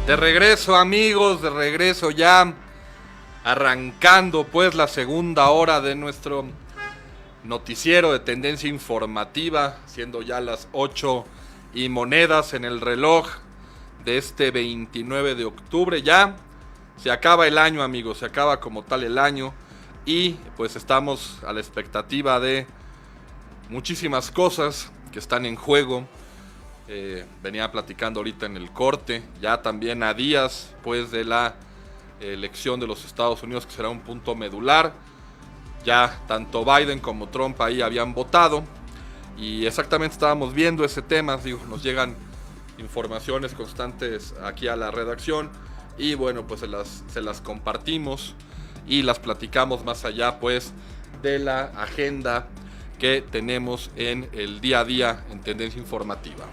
De regreso, amigos, de regreso ya, arrancando pues la segunda hora de nuestro noticiero de tendencia informativa, siendo ya las 8 y monedas en el reloj de este 29 de octubre. Ya se acaba el año, amigos, se acaba como tal el año y pues estamos a la expectativa de muchísimas cosas que están en juego. Venía platicando ahorita en el corte, ya también a días pues de la elección de los Estados Unidos, que será un punto medular. Ya tanto Biden como Trump ahí habían votado y exactamente estábamos viendo ese tema. Digo, nos llegan informaciones constantes aquí a la redacción y bueno, pues se las compartimos y las platicamos más allá pues de la agenda que tenemos en el día a día en tendencia informativa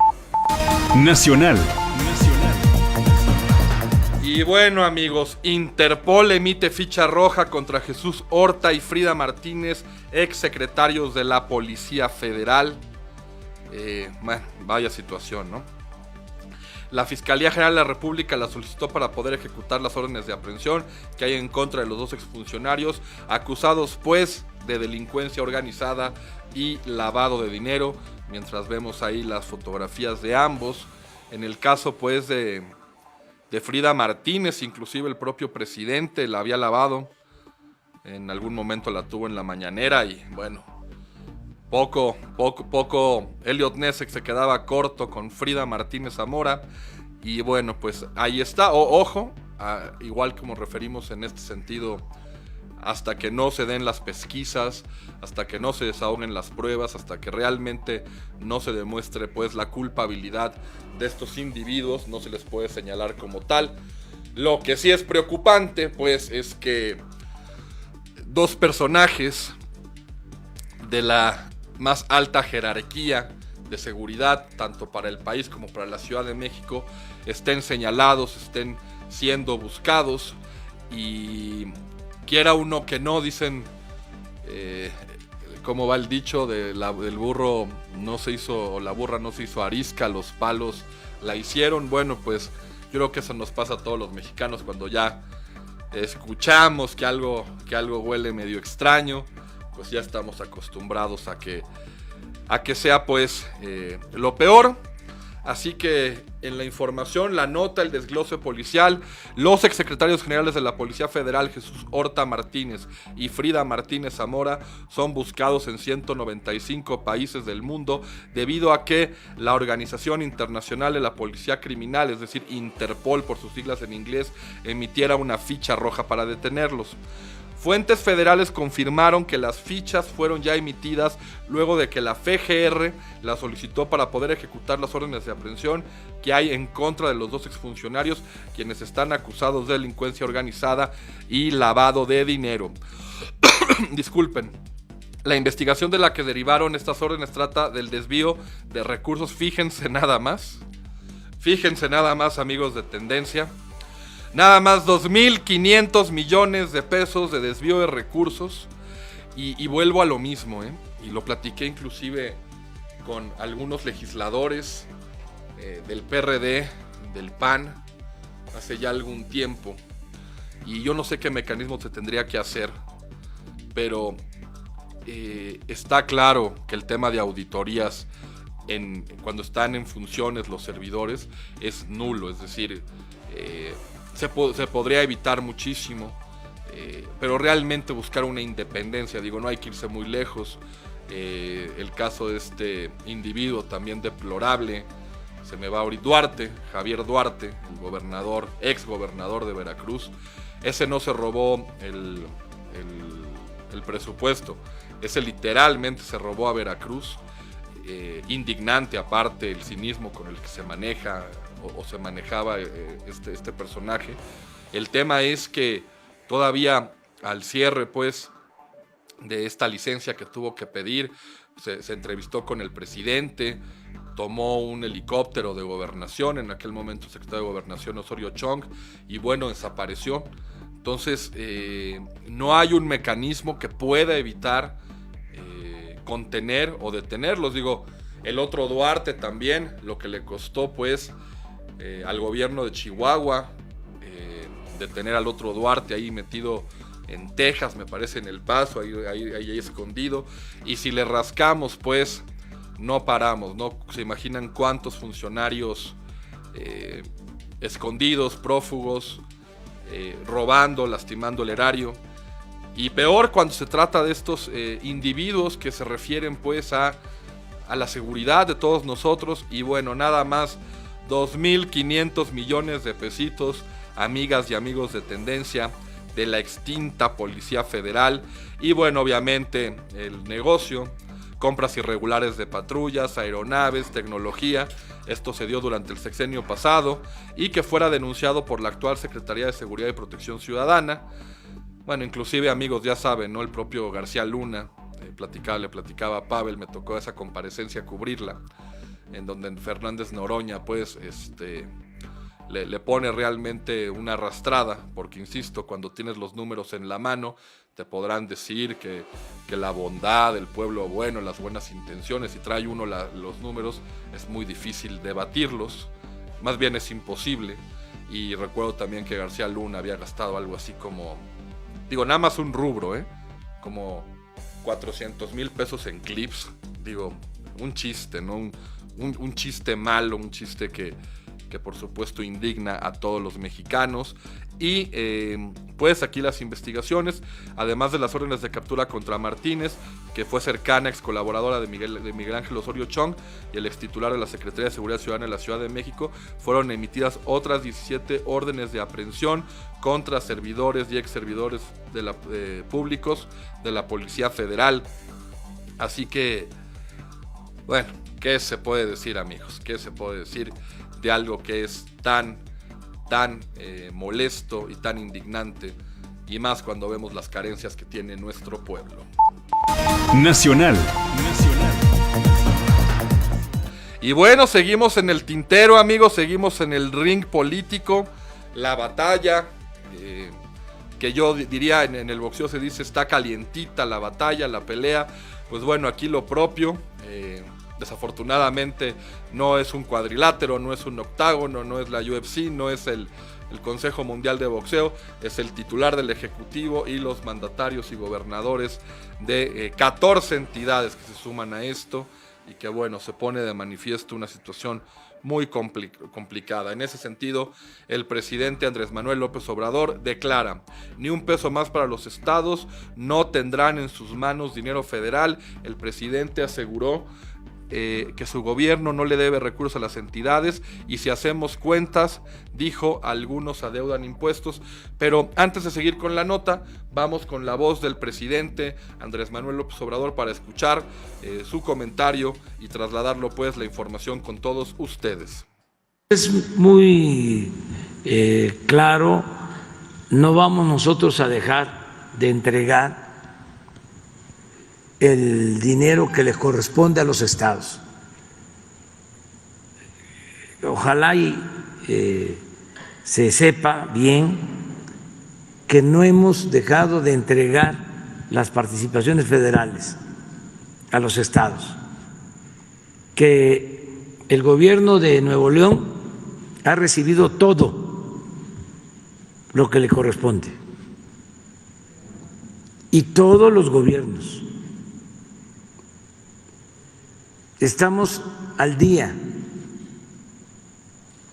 nacional. Y bueno, amigos, Interpol emite ficha roja contra Jesús Horta y Frida Martínez, ex secretarios de la Policía Federal. Bueno, vaya situación, ¿no? La Fiscalía General de la República la solicitó para poder ejecutar las órdenes de aprehensión que hay en contra de los dos exfuncionarios, acusados pues de delincuencia organizada y lavado de dinero, mientras vemos ahí las fotografías de ambos. En el caso pues de Frida Martínez, inclusive el propio presidente la había lavado, en algún momento la tuvo en la mañanera y bueno, poco Elliot Ness se quedaba corto con Frida Martínez Zamora. Y bueno, pues ahí está. Ojo, igual como referimos en este sentido, hasta que no se den las pesquisas, hasta que no se desahoguen las pruebas, hasta que realmente no se demuestre pues la culpabilidad de estos individuos, no se les puede señalar como tal. Lo que sí es preocupante pues es que dos personajes de la más alta jerarquía de seguridad, tanto para el país como para la Ciudad de México, estén señalados, estén siendo buscados. Y quiera uno que no, dicen, como va el dicho, del burro no se hizo, o la burra no se hizo arisca, los palos la hicieron. Bueno, pues yo creo que eso nos pasa a todos los mexicanos cuando ya escuchamos que algo huele medio extraño, pues ya estamos acostumbrados a que sea pues lo peor. Así que en la información, la nota, el desglose policial, los exsecretarios generales de la Policía Federal, Jesús Horta Martínez y Frida Martínez Zamora, son buscados en 195 países del mundo debido a que la Organización Internacional de la Policía Criminal, es decir, Interpol por sus siglas en inglés, emitiera una ficha roja para detenerlos. Fuentes federales confirmaron que las fichas fueron ya emitidas luego de que la FGR la solicitó para poder ejecutar las órdenes de aprehensión que hay en contra de los dos exfuncionarios, quienes están acusados de delincuencia organizada y lavado de dinero. Disculpen. La investigación de la que derivaron estas órdenes trata del desvío de recursos. Fíjense nada más, amigos de Tendencia. Nada más 2.500 millones de pesos de desvío de recursos. Y vuelvo a lo mismo, y lo platiqué inclusive con algunos legisladores del PRD, del PAN, hace ya algún tiempo. Y yo no sé qué mecanismo se tendría que hacer, pero está claro que el tema de auditorías cuando están en funciones los servidores es nulo, es decir, se podría evitar muchísimo, pero realmente buscar una independencia, digo, no hay que irse muy lejos. El caso de este individuo también deplorable, se me va ahorita, Javier Duarte, el gobernador, ex gobernador de Veracruz. Ese no se robó el presupuesto, ese literalmente se robó a Veracruz. Indignante aparte el cinismo con el que se maneja o se manejaba este personaje. El tema es que todavía al cierre pues de esta licencia que tuvo que pedir, se entrevistó con el presidente, tomó un helicóptero de gobernación, en aquel momento el secretario de Gobernación Osorio Chong, y bueno, desapareció. Entonces no hay un mecanismo que pueda evitar contener o detenerlos. Digo, el otro Duarte también, lo que le costó pues al gobierno de Chihuahua, de tener al otro Duarte ahí metido en Texas, me parece, en El Paso, ahí escondido. Y si le rascamos, pues no paramos, ¿no? Se imaginan cuántos funcionarios escondidos, prófugos, robando, lastimando el erario. Y peor cuando se trata de estos individuos que se refieren pues a la seguridad de todos nosotros. Y bueno, nada más 2.500 millones de pesitos, amigas y amigos de Tendencia, de la extinta Policía Federal. Y bueno, obviamente el negocio, compras irregulares de patrullas, aeronaves, tecnología. Esto se dio durante el sexenio pasado y que fuera denunciado por la actual Secretaría de Seguridad y Protección Ciudadana. Bueno, inclusive, amigos, ya saben, ¿no? El propio García Luna, le platicaba a Pavel, me tocó esa comparecencia cubrirla, en donde Fernández Noroña pues le pone realmente una arrastrada, porque insisto, cuando tienes los números en la mano te podrán decir que la bondad, el pueblo bueno, las buenas intenciones, si trae uno los números es muy difícil debatirlos, más bien es imposible. Y recuerdo también que García Luna había gastado algo así como, digo, nada más un rubro, como 400,000 pesos en clips. Digo, un chiste, ¿no? Un chiste malo, un chiste que por supuesto indigna a todos los mexicanos. Y pues aquí las investigaciones, además de las órdenes de captura contra Martínez, que fue cercana, ex colaboradora de Miguel Ángel Osorio Chong y el ex titular de la Secretaría de Seguridad Ciudadana de la Ciudad de México, fueron emitidas otras 17 órdenes de aprehensión contra servidores y ex servidores públicos de la Policía Federal. Así que, bueno, ¿qué se puede decir, amigos? ¿Qué se puede decir de algo que es tan molesto y tan indignante, y más cuando vemos las carencias que tiene nuestro pueblo? Nacional. Y bueno, seguimos en el tintero, amigos, seguimos en el ring político, la batalla, que yo diría en el boxeo se dice está calientita la batalla, la pelea. Pues bueno, aquí lo propio. Desafortunadamente no es un cuadrilátero, no es un octágono, no es la UFC, no es el Consejo Mundial de Boxeo, es el titular del Ejecutivo y los mandatarios y gobernadores de 14 entidades que se suman a esto, y que bueno, se pone de manifiesto una situación muy complicada. En ese sentido, el presidente Andrés Manuel López Obrador declara: ni un peso más para los estados, no tendrán en sus manos dinero federal. El presidente aseguró que su gobierno no le debe recursos a las entidades, y si hacemos cuentas, dijo, algunos adeudan impuestos. Pero antes de seguir con la nota, vamos con la voz del presidente Andrés Manuel López Obrador para escuchar su comentario y trasladarlo pues la información con todos ustedes. Es muy claro, no vamos nosotros a dejar de entregar el dinero que les corresponde a los estados. Ojalá se sepa bien que no hemos dejado de entregar las participaciones federales a los estados, que el gobierno de Nuevo León ha recibido todo lo que le corresponde, y todos los gobiernos. Estamos al día,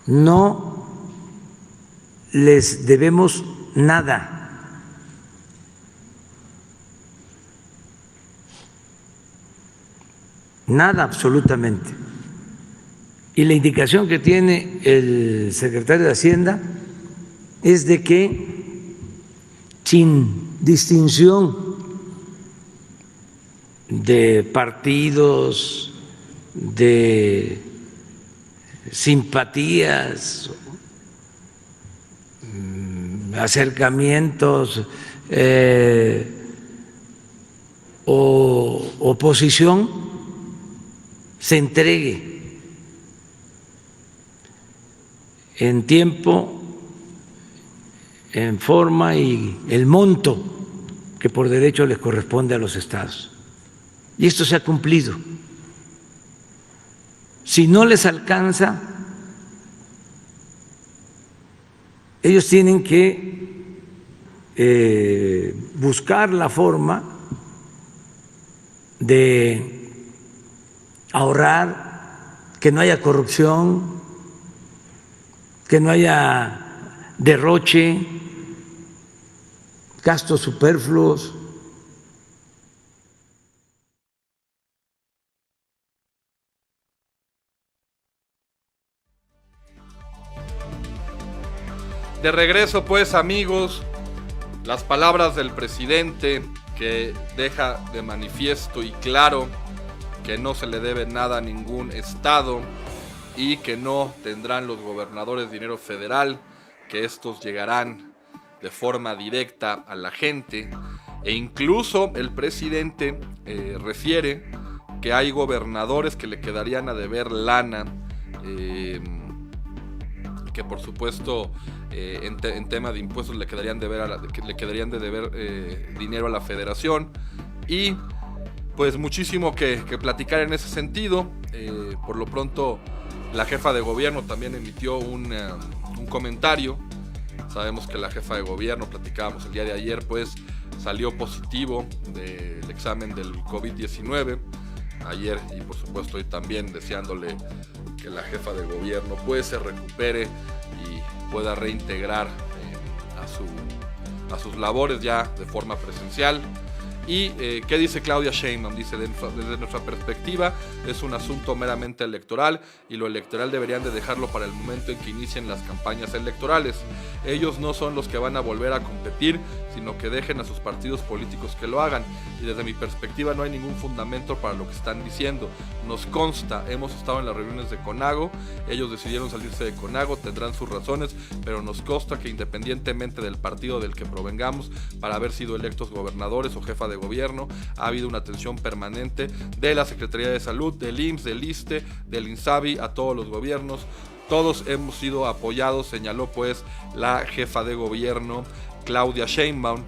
no les debemos nada. Nada, absolutamente. Y la indicación que tiene el secretario de Hacienda es de que, sin distinción de partidos, de simpatías, acercamientos o oposición, se entregue en tiempo, en forma y el monto que por derecho les corresponde a los estados. Y esto se ha cumplido. Si no les alcanza, ellos tienen que buscar la forma de ahorrar, que no haya corrupción, que no haya derroche, gastos superfluos. De regreso, pues, amigos, las palabras del presidente que deja de manifiesto y claro que no se le debe nada a ningún estado y que no tendrán los gobernadores dinero federal, que estos llegarán de forma directa a la gente, e incluso el presidente refiere que hay gobernadores que le quedarían a deber lana, que por supuesto en tema de impuestos le quedarían de deber dinero a la federación, y pues muchísimo que platicar en ese sentido. Por lo pronto la jefa de gobierno también emitió un comentario. Sabemos que la jefa de gobierno, platicábamos el día de ayer, pues salió positivo del examen del COVID-19 ayer, y por supuesto hoy también deseándole que la jefa de gobierno pues se recupere y pueda reintegrar a sus labores ya de forma presencial. ¿Y qué dice Claudia Sheinbaum? Dice, desde nuestra perspectiva es un asunto meramente electoral, y lo electoral deberían de dejarlo para el momento en que inicien las campañas electorales. Ellos no son los que van a volver a competir, sino que dejen a sus partidos políticos que lo hagan, y desde mi perspectiva no hay ningún fundamento para lo que están diciendo. Nos consta, hemos estado en las reuniones de CONAGO, ellos decidieron salirse de CONAGO, tendrán sus razones, pero nos consta que independientemente del partido del que provengamos, para haber sido electos gobernadores o jefa de gobierno, ha habido una atención permanente de la Secretaría de Salud, del IMSS, del ISSSTE, del INSABI, a todos los gobiernos. Todos hemos sido apoyados, señaló pues la jefa de gobierno Claudia Sheinbaum.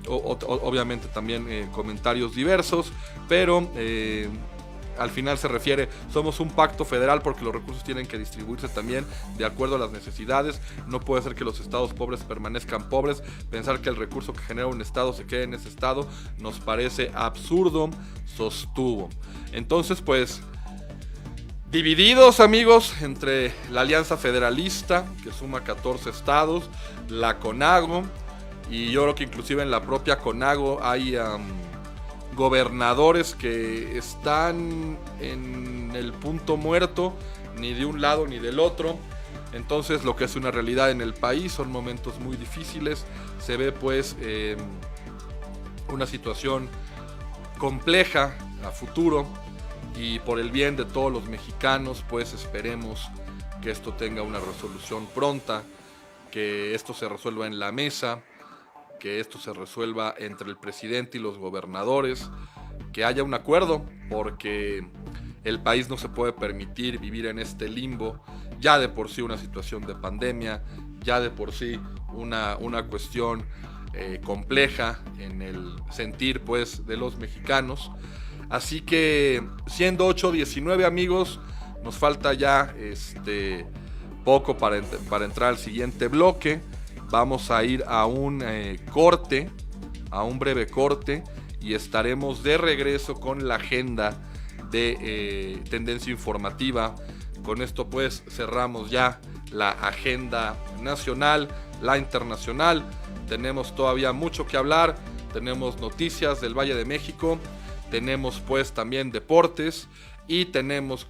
Obviamente también comentarios diversos, pero al final se refiere, somos un pacto federal porque los recursos tienen que distribuirse también de acuerdo a las necesidades. No puede ser que los estados pobres permanezcan pobres. Pensar que el recurso que genera un estado se quede en ese estado nos parece absurdo, sostuvo. Entonces pues divididos, amigos, entre la Alianza Federalista, que suma 14 estados, la CONAGO, y yo creo que inclusive en la propia CONAGO hay gobernadores que están en el punto muerto, ni de un lado ni del otro. Entonces lo que es una realidad en el país, son momentos muy difíciles, se ve pues una situación compleja a futuro, y por el bien de todos los mexicanos pues esperemos que esto tenga una resolución pronta, que esto se resuelva en la mesa, que esto se resuelva entre el presidente y los gobernadores, que haya un acuerdo, porque el país no se puede permitir vivir en este limbo, ya de por sí una situación de pandemia, ya de por sí una cuestión compleja en el sentir pues de los mexicanos. Así que siendo 8:19, amigos, nos falta ya poco para entrar al siguiente bloque. Vamos a ir a un corte, a un breve corte, y estaremos de regreso con la agenda de tendencia informativa. Con esto pues cerramos ya la agenda nacional, la internacional. Tenemos todavía mucho que hablar, tenemos noticias del Valle de México, tenemos pues también deportes, y tenemos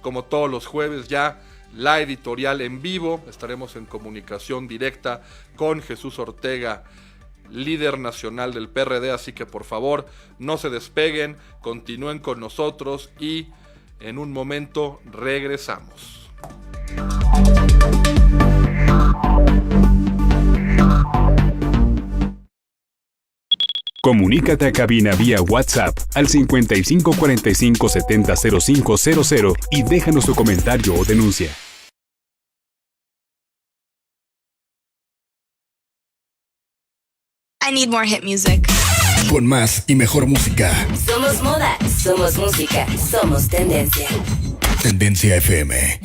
como todos los jueves ya la editorial en vivo. Estaremos en comunicación directa con Jesús Ortega, líder nacional del PRD, así que por favor no se despeguen, continúen con nosotros y en un momento regresamos. Comunícate a cabina vía WhatsApp al 55 45 70 05 00 y déjanos tu comentario o denuncia. I need more hit music. Con más y mejor música. Somos moda, somos música, somos tendencia. Tendencia FM.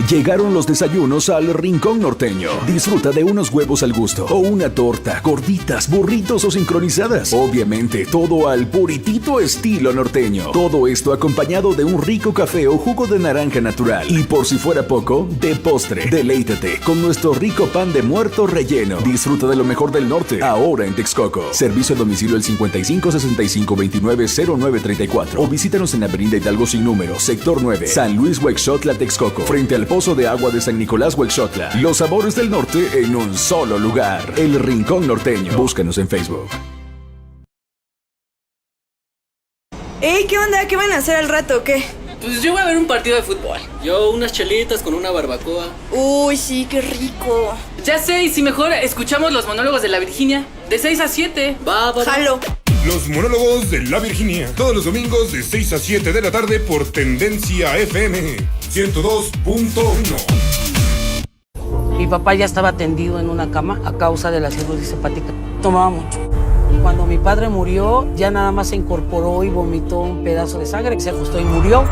Llegaron los desayunos al Rincón Norteño. Disfruta de unos huevos al gusto o una torta, gorditas, burritos o sincronizadas. Obviamente, todo al puritito estilo norteño. Todo esto acompañado de un rico café o jugo de naranja natural. Y por si fuera poco, de postre. Deleítate con nuestro rico pan de muerto relleno. Disfruta de lo mejor del norte, ahora en Texcoco. Servicio a domicilio al 55 65 29 09 34 o visítanos en Avenida Hidalgo sin número, sector 9, San Luis Huexotla, Texcoco, frente al Pozo de Agua de San Nicolás Huexotla. Los sabores del norte en un solo lugar. El Rincón Norteño. Búscanos en Facebook. Ey, ¿qué onda? ¿Qué van a hacer al rato o qué? Pues yo voy a ver un partido de fútbol. Yo unas chelitas con una barbacoa. Uy, sí, qué rico. Ya sé, y si mejor escuchamos los monólogos de la Virginia. De 6 a 7. Va. Jalo. Los monólogos de la Virginia. Todos los domingos de 6 a 7 de la tarde por Tendencia FM 102.1. Mi papá ya estaba tendido en una cama a causa de la cirrosis hepática. Tomaba mucho. Cuando mi padre murió, ya nada más se incorporó y vomitó un pedazo de sangre, se acostó y murió.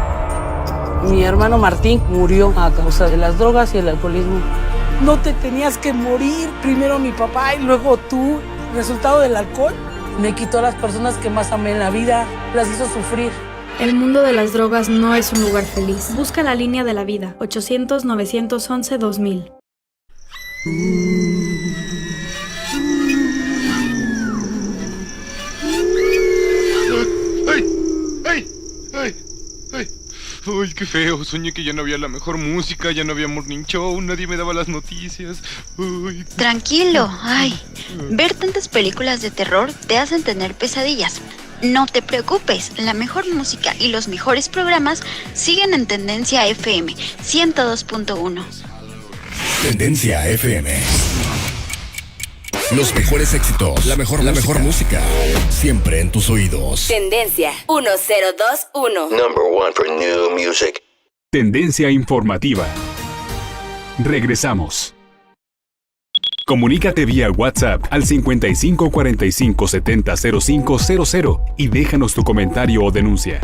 Mi hermano Martín murió a causa de las drogas y el alcoholismo. No te tenías que morir, primero mi papá y luego tú. Resultado del alcohol me quitó a las personas que más amé en la vida, las hizo sufrir. El mundo de las drogas no es un lugar feliz. Busca la línea de la vida, 800-911-2000. Ay, qué feo, soñé que ya no había la mejor música, ya no había morning show, nadie me daba las noticias. Ay. Tranquilo, ver tantas películas de terror te hacen tener pesadillas. No te preocupes, la mejor música y los mejores programas siguen en Tendencia FM 102.1. Tendencia FM. Los mejores éxitos, la mejor música, siempre en tus oídos. Tendencia 1021. Number one for new music. Tendencia informativa. Regresamos. Comunícate vía WhatsApp al 55 45 70 05 00 y déjanos tu comentario o denuncia.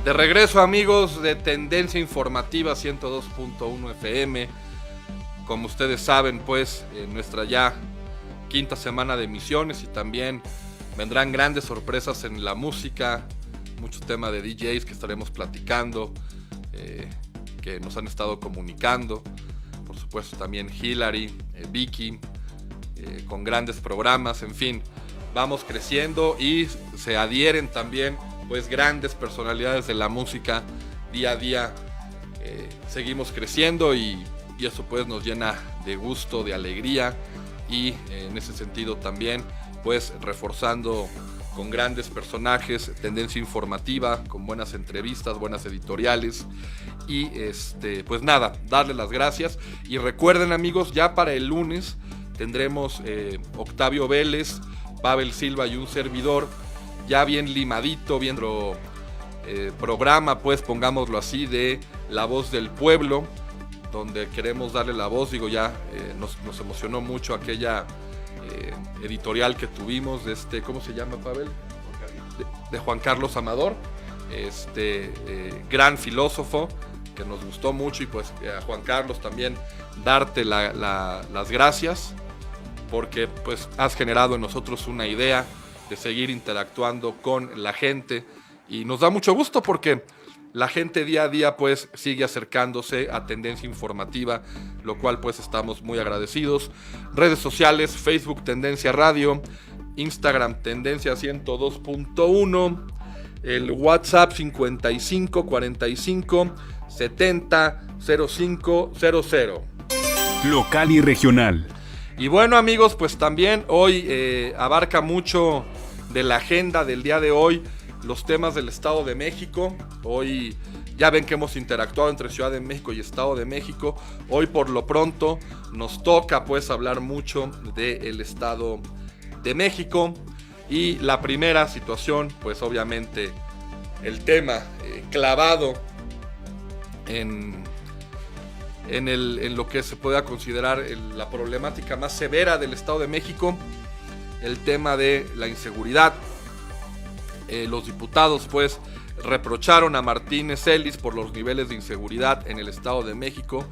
De regreso, amigos de Tendencia Informativa 102.1 FM. Como ustedes saben, pues, nuestra ya quinta semana de emisiones y también vendrán grandes sorpresas en la música, mucho tema de DJs que estaremos platicando, que nos han estado comunicando. Por supuesto también Hillary, Vicky, con grandes programas, en fin. Vamos creciendo y se adhieren también pues grandes personalidades de la música día a día. Seguimos creciendo y eso pues nos llena de gusto, de alegría y en ese sentido también pues reforzando con grandes personajes, Tendencia Informativa, con buenas entrevistas, buenas editoriales y pues nada, darles las gracias y recuerden, amigos, ya para el lunes tendremos Octavio Vélez, Pavel Silva y un servidor ya bien limadito, bien programa, pues pongámoslo así, de La Voz del Pueblo, donde queremos darle la voz. Digo, ya nos emocionó mucho aquella editorial que tuvimos de ¿cómo se llama, Pavel? De Juan Carlos Amador, gran filósofo que nos gustó mucho, y pues a Juan Carlos también darte las gracias, porque pues has generado en nosotros una idea de seguir interactuando con la gente y nos da mucho gusto porque la gente día a día pues sigue acercándose a Tendencia Informativa, lo cual pues estamos muy agradecidos. Redes sociales, Facebook Tendencia Radio, Instagram Tendencia 102.1, el WhatsApp 55 45 70 05 00. Local y regional. Y bueno, amigos, pues también hoy abarca mucho de la agenda del día de hoy los temas del Estado de México. Hoy ya ven que hemos interactuado entre Ciudad de México y Estado de México. Hoy por lo pronto nos toca pues hablar mucho del Estado de México. Y la primera situación, pues obviamente el tema clavado en lo que se pueda considerar la problemática más severa del Estado de México, el tema de la inseguridad. Los diputados pues reprocharon a Martínez Ellis por los niveles de inseguridad en el Estado de México,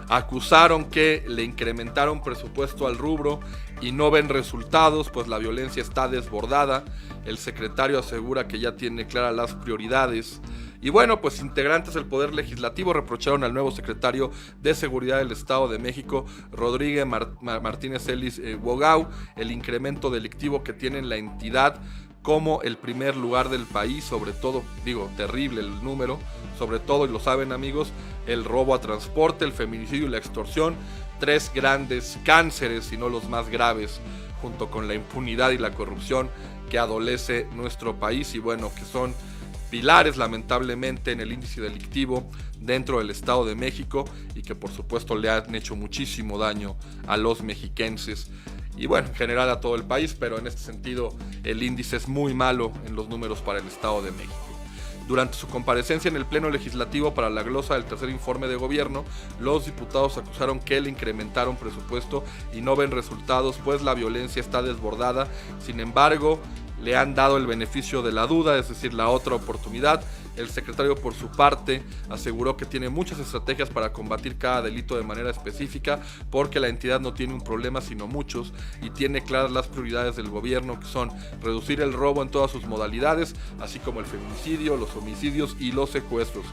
acusaron que le incrementaron presupuesto al rubro y no ven resultados, pues la violencia está desbordada. El secretario asegura que ya tiene claras las prioridades. Y bueno, pues integrantes del Poder Legislativo reprocharon al nuevo secretario de Seguridad del Estado de México, Rodríguez Martínez Ellis Wogau, el incremento delictivo que tiene en la entidad como el primer lugar del país, sobre todo, terrible el número, sobre todo, y lo saben amigos, el robo a transporte, el feminicidio y la extorsión, 3 grandes cánceres, si no los más graves, junto con la impunidad y la corrupción que adolece nuestro país, y bueno, que son pilares lamentablemente en el índice delictivo dentro del Estado de México y que por supuesto le han hecho muchísimo daño a los mexiquenses y bueno, en general a todo el país, pero en este sentido el índice es muy malo en los números para el Estado de México. Durante su comparecencia en el Pleno Legislativo para la glosa del tercer informe de gobierno, los diputados acusaron que le incrementaron presupuesto y no ven resultados, pues la violencia está desbordada. Sin embargo, le han dado el beneficio de la duda, es decir, la otra oportunidad. El secretario, por su parte, aseguró que tiene muchas estrategias para combatir cada delito de manera específica, porque la entidad no tiene un problema, sino muchos, y tiene claras las prioridades del gobierno, que son reducir el robo en todas sus modalidades, así como el feminicidio, los homicidios y los secuestros.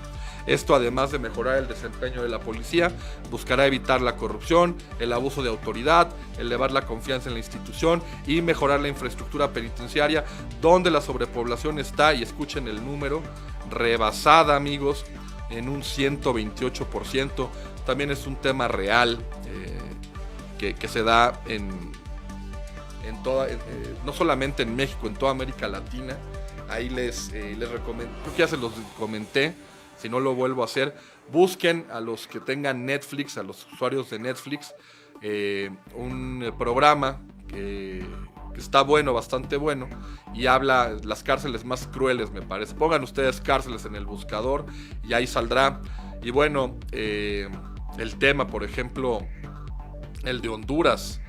Esto, además de mejorar el desempeño de la policía, buscará evitar la corrupción, el abuso de autoridad, elevar la confianza en la institución y mejorar la infraestructura penitenciaria, donde la sobrepoblación está, y escuchen el número, rebasada amigos, en un 128%. También es un tema real que se da en toda, no solamente en México, en toda América Latina. Ahí les recomiendo, creo que ya se los comenté, si no lo vuelvo a hacer, busquen a los que tengan Netflix, a los usuarios de Netflix, un programa que está bueno, bastante bueno, y habla las cárceles más crueles, me parece. Pongan ustedes cárceles en el buscador y ahí saldrá. Y bueno, el tema, por ejemplo, el de Honduras,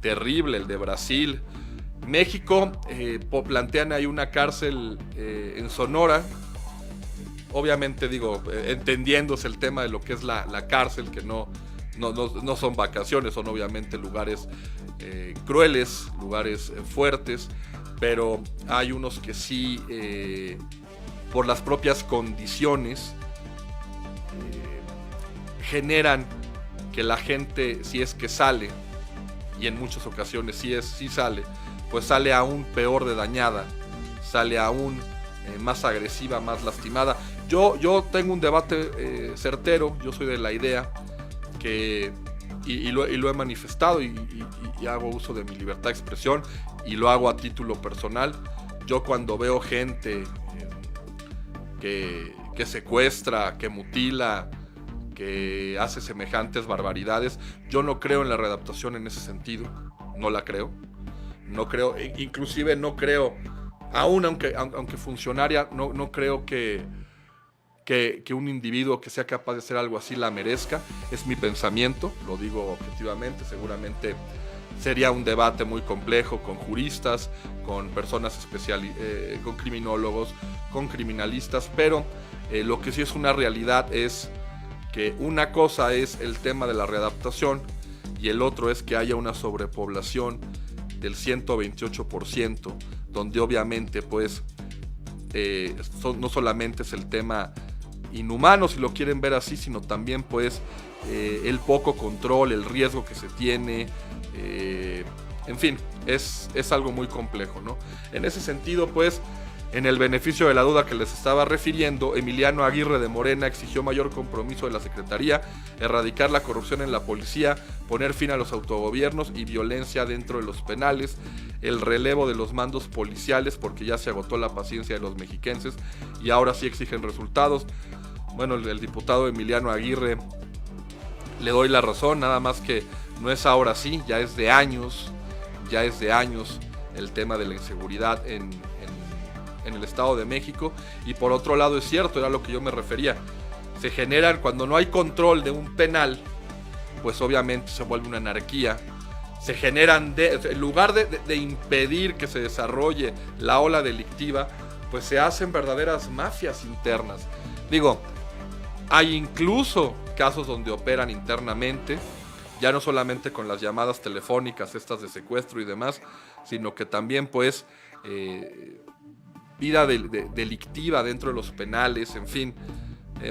terrible, el de Brasil. México, plantean ahí una cárcel en Sonora. Obviamente entendiéndose el tema de lo que es la cárcel, que no son vacaciones, son obviamente lugares crueles, lugares fuertes, pero hay unos que sí, por las propias condiciones, generan que la gente, si es que sale, y en muchas ocasiones sí sale, pues sale aún peor de dañada, sale aún más agresiva, más lastimada. Yo tengo un debate certero, yo soy de la idea que, y lo he manifestado y hago uso de mi libertad de expresión y lo hago a título personal. Yo cuando veo gente que secuestra, que mutila, que hace semejantes barbaridades, yo no creo en la readaptación en ese sentido, no la creo, inclusive no creo, aún aunque funcionaria, no creo que un individuo que sea capaz de hacer algo así la merezca. Es mi pensamiento, lo digo objetivamente. Seguramente sería un debate muy complejo con juristas, con personas con criminólogos, con criminalistas, pero lo que sí es una realidad es que una cosa es el tema de la readaptación y el otro es que haya una sobrepoblación del 128%, donde obviamente pues no solamente es el tema inhumano, si lo quieren ver así, sino también pues el poco control, el riesgo que se tiene, en fin, es algo muy complejo, ¿no? En ese sentido pues, en el beneficio de la duda que les estaba refiriendo, Emiliano Aguirre de Morena exigió mayor compromiso de la Secretaría, erradicar la corrupción en la policía, poner fin a los autogobiernos y violencia dentro de los penales, el relevo de los mandos policiales, porque ya se agotó la paciencia de los mexiquenses y ahora sí exigen resultados. Bueno, el diputado Emiliano Aguirre, le doy la razón, nada más que no es ahora sí, ya es de años el tema de la inseguridad en el Estado de México. Y por otro lado es cierto, era lo que yo me refería, se generan, cuando no hay control de un penal, pues obviamente se vuelve una anarquía, se generan, en lugar de impedir que se desarrolle la ola delictiva, pues se hacen verdaderas mafias internas. Digo, hay incluso casos donde operan internamente, ya no solamente con las llamadas telefónicas, estas de secuestro y demás, sino que también pues vida delictiva dentro de los penales, en fin,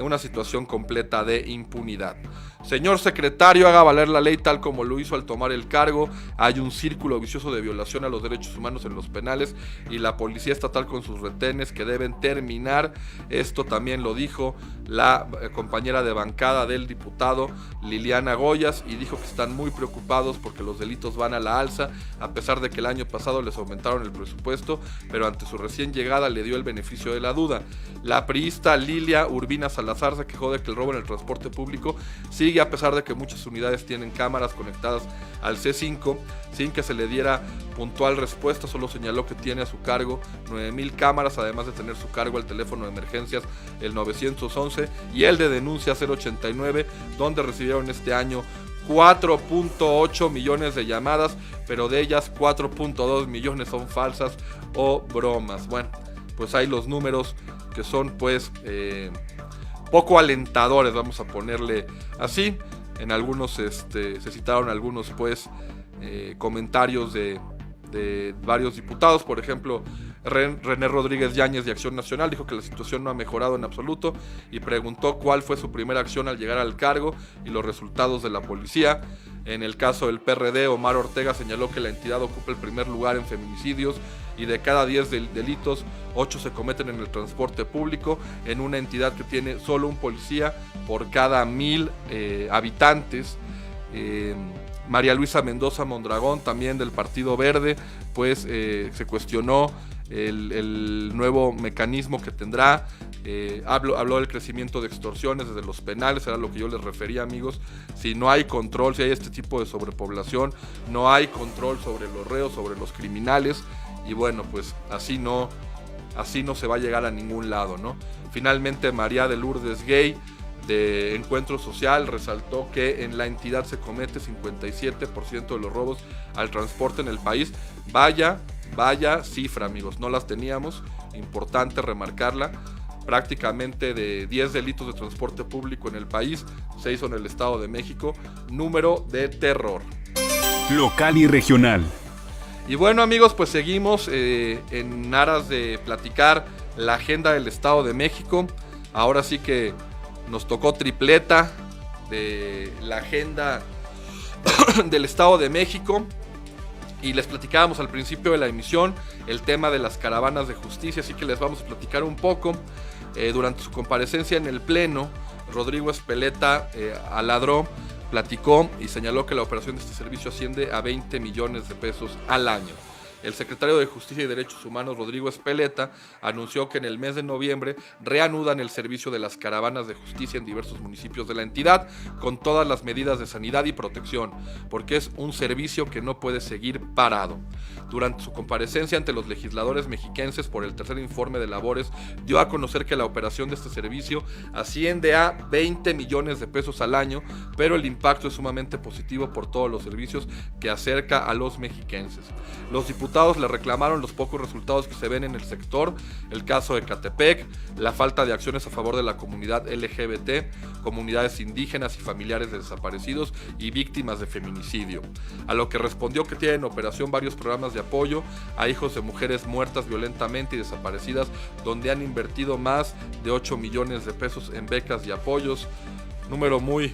una situación completa de impunidad. Señor secretario, haga valer la ley tal como lo hizo al tomar el cargo. Hay un círculo vicioso de violación a los derechos humanos en los penales y la policía estatal con sus retenes que deben terminar. Esto también lo dijo la compañera de bancada del diputado Liliana Goyas, y dijo que están muy preocupados porque los delitos van a la alza, a pesar de que el año pasado les aumentaron el presupuesto, pero ante su recién llegada le dio el beneficio de la duda. La priista Lilia Urbina Salazar se quejó de que el robo en el transporte público sigue a pesar de que muchas unidades tienen cámaras conectadas al C5, sin que se le diera puntual respuesta. Solo señaló que tiene a su cargo 9,000 cámaras, además de tener su cargo el teléfono de emergencias, el 911, y el de denuncia 089, donde recibieron este año 4.8 millones de llamadas, pero de ellas 4.2 millones son falsas o bromas. Bueno, pues hay los números que son pues poco alentadores, vamos a ponerle así. En algunos se citaron algunos pues comentarios de varios diputados. Por ejemplo, René Rodríguez Yáñez de Acción Nacional dijo que la situación no ha mejorado en absoluto y preguntó cuál fue su primera acción al llegar al cargo y los resultados de la policía. En el caso del PRD, Omar Ortega señaló que la entidad ocupa el primer lugar en feminicidios y de cada 10 delitos, 8 se cometen en el transporte público, en una entidad que tiene solo un policía por cada 1,000 habitantes. María Luisa Mendoza Mondragón, también del Partido Verde, pues se cuestionó el nuevo mecanismo que tendrá. Habló del crecimiento de extorsiones desde los penales, era lo que yo les refería, amigos. Si no hay control, si hay este tipo de sobrepoblación, no hay control sobre los reos, sobre los criminales, y bueno, pues así no se va a llegar a ningún lado, ¿no? Finalmente, María de Lourdes Gay, de Encuentro Social, resaltó que en la entidad se comete 57% de los robos al transporte en el país. Vaya cifra, amigos, no las teníamos, importante remarcarla. Prácticamente de 10 delitos de transporte público en el país, 6 son en el Estado de México. Número de terror. Local y regional. Y bueno, amigos, pues seguimos en aras de platicar la agenda del Estado de México. Ahora sí que nos tocó tripleta de la agenda del Estado de México. Y les platicábamos al principio de la emisión el tema de las caravanas de justicia, así que les vamos a platicar un poco. Durante su comparecencia en el Pleno, Rodrigo Espeleta Aladró platicó y señaló que la operación de este servicio asciende a 20 millones de pesos al año. El secretario de Justicia y Derechos Humanos, Rodrigo Espeleta, anunció que en el mes de noviembre reanudan el servicio de las caravanas de justicia en diversos municipios de la entidad, con todas las medidas de sanidad y protección, porque es un servicio que no puede seguir parado. Durante su comparecencia ante los legisladores mexiquenses por el tercer informe de labores, dio a conocer que la operación de este servicio asciende a 20 millones de pesos al año, pero el impacto es sumamente positivo por todos los servicios que acerca a los mexiquenses. Los diputados le reclamaron los pocos resultados que se ven en el sector, el caso de Catepec, la falta de acciones a favor de la comunidad LGBT, comunidades indígenas y familiares de desaparecidos y víctimas de feminicidio. A lo que respondió que tienen en operación varios programas de apoyo a hijos de mujeres muertas violentamente y desaparecidas, donde han invertido más de 8 millones de pesos en becas y apoyos, número muy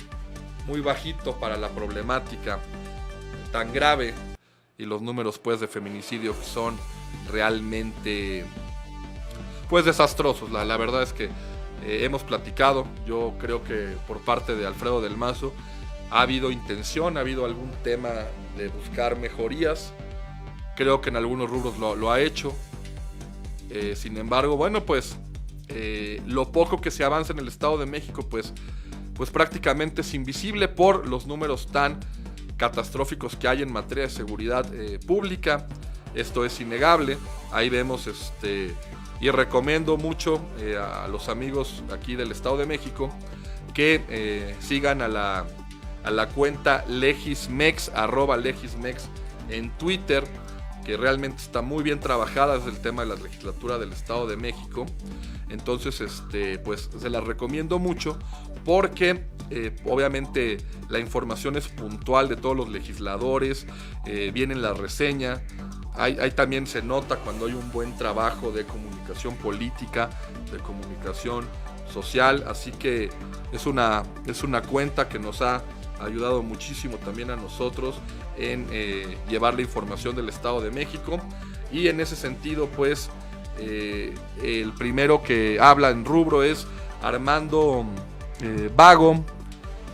bajito para la problemática tan grave. Y los números pues de feminicidio son realmente pues desastrosos. La verdad es que hemos platicado, yo creo que por parte de Alfredo del Mazo ha habido intención, ha habido algún tema de buscar mejorías. Creo que en algunos rubros lo ha hecho. Sin embargo, bueno, pues lo poco que se avanza en el Estado de México pues prácticamente es invisible por los números tan catastróficos que hay en materia de seguridad pública. Esto es innegable. Ahí vemos y recomiendo mucho a los amigos aquí del Estado de México que sigan a la a la cuenta Legismex, @Legismex en Twitter, que realmente está muy bien trabajada, es el tema de la legislatura del Estado de México. Entonces, pues se la recomiendo mucho porque obviamente la información es puntual de todos los legisladores, viene en la reseña. Ahí también se nota cuando hay un buen trabajo de comunicación política, de comunicación social, así que es una cuenta que nos ha ayudado muchísimo también a nosotros en llevar la información del Estado de México. Y en ese sentido, pues el primero que habla en rubro es Armando Vago,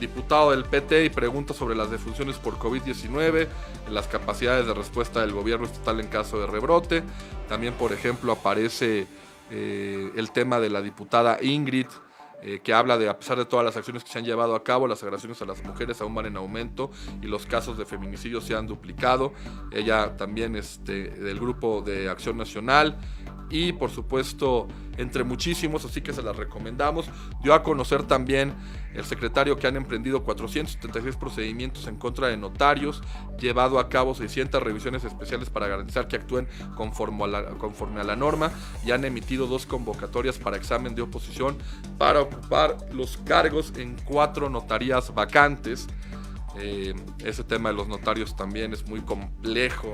diputado del PT, y pregunta sobre las defunciones por COVID-19, las capacidades de respuesta del gobierno estatal en caso de rebrote. También, por ejemplo, aparece el tema de la diputada Ingrid, que habla de, a pesar de todas las acciones que se han llevado a cabo, las agresiones a las mujeres aún van en aumento y los casos de feminicidio se han duplicado. Ella también del Grupo de Acción Nacional y, por supuesto, entre muchísimos, así que se las recomendamos. Dio a conocer también el secretario que han emprendido 476 procedimientos en contra de notarios, llevado a cabo 600 revisiones especiales para garantizar que actúen conforme a la norma, y han emitido 2 convocatorias para examen de oposición para ocupar los cargos en 4 notarías vacantes. Ese tema de los notarios también es muy complejo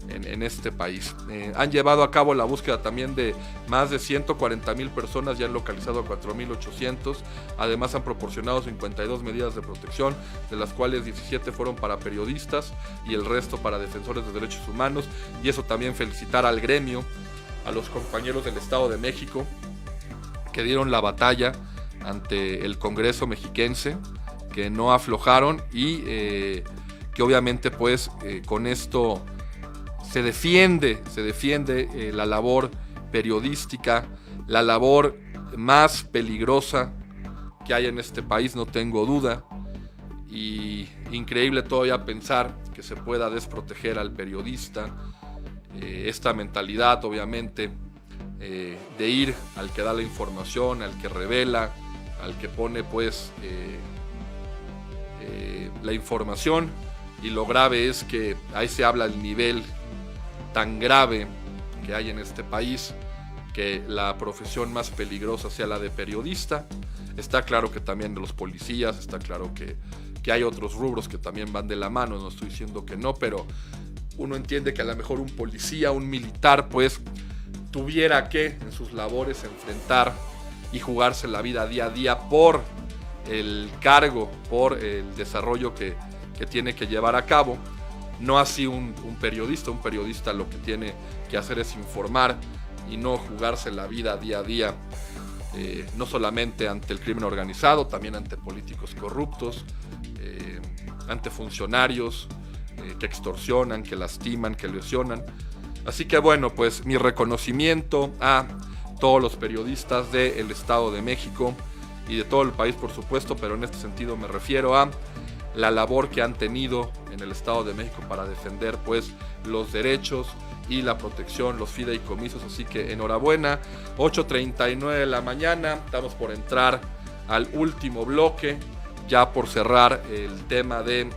en este país. Han llevado a cabo la búsqueda también de más de 140,000 personas, ya han localizado a 4,800. Además han proporcionado 52 medidas de protección, de las cuales 17 fueron para periodistas y el resto para defensores de derechos humanos. Y eso también felicitar al gremio, a los compañeros del Estado de México que dieron la batalla ante el Congreso mexiquense, que no aflojaron y que obviamente pues con esto se defiende la labor periodística, la labor más peligrosa que hay en este país, no tengo duda. Y increíble todavía pensar que se pueda desproteger al periodista. Esta mentalidad, obviamente, de ir al que da la información, al que revela, al que pone pues la información. Y lo grave es que ahí se habla del nivel tan grave que hay en este país, que la profesión más peligrosa sea la de periodista. Está claro que también de los policías, está claro que hay otros rubros que también van de la mano, no estoy diciendo que no, pero uno entiende que a lo mejor un policía, un militar, pues tuviera que en sus labores enfrentar y jugarse la vida día a día por el cargo, por el desarrollo que tiene que llevar a cabo. No así un periodista lo que tiene que hacer es informar y no jugarse la vida día a día, no solamente ante el crimen organizado, también ante políticos corruptos, ante funcionarios que extorsionan, que lastiman, que lesionan. Así que bueno, pues mi reconocimiento a todos los periodistas del Estado de México y de todo el país, por supuesto, pero en este sentido me refiero a la labor que han tenido en el Estado de México para defender pues los derechos y la protección, los fideicomisos. Así que enhorabuena. 8:39 de la mañana, estamos por entrar al último bloque, ya por cerrar el tema de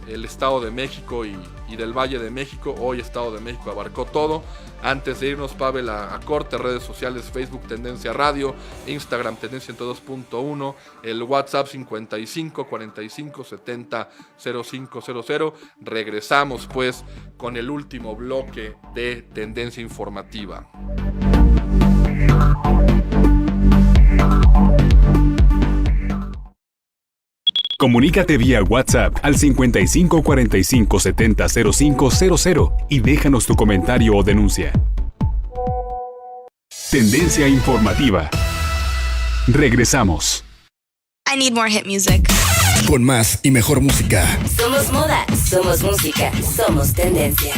el Estado de México y del Valle de México. Hoy Estado de México abarcó todo. Antes de irnos, Pavel, a corte, redes sociales: Facebook Tendencia Radio, Instagram Tendencia 102.1, el WhatsApp 55 45 70 0500. Regresamos pues con el último bloque de Tendencia Informativa. Comunícate vía WhatsApp al 55 45 70 0500 y déjanos tu comentario o denuncia. Tendencia Informativa. Regresamos. I need more hit music. Con más y mejor música. Somos moda, somos música, somos tendencia.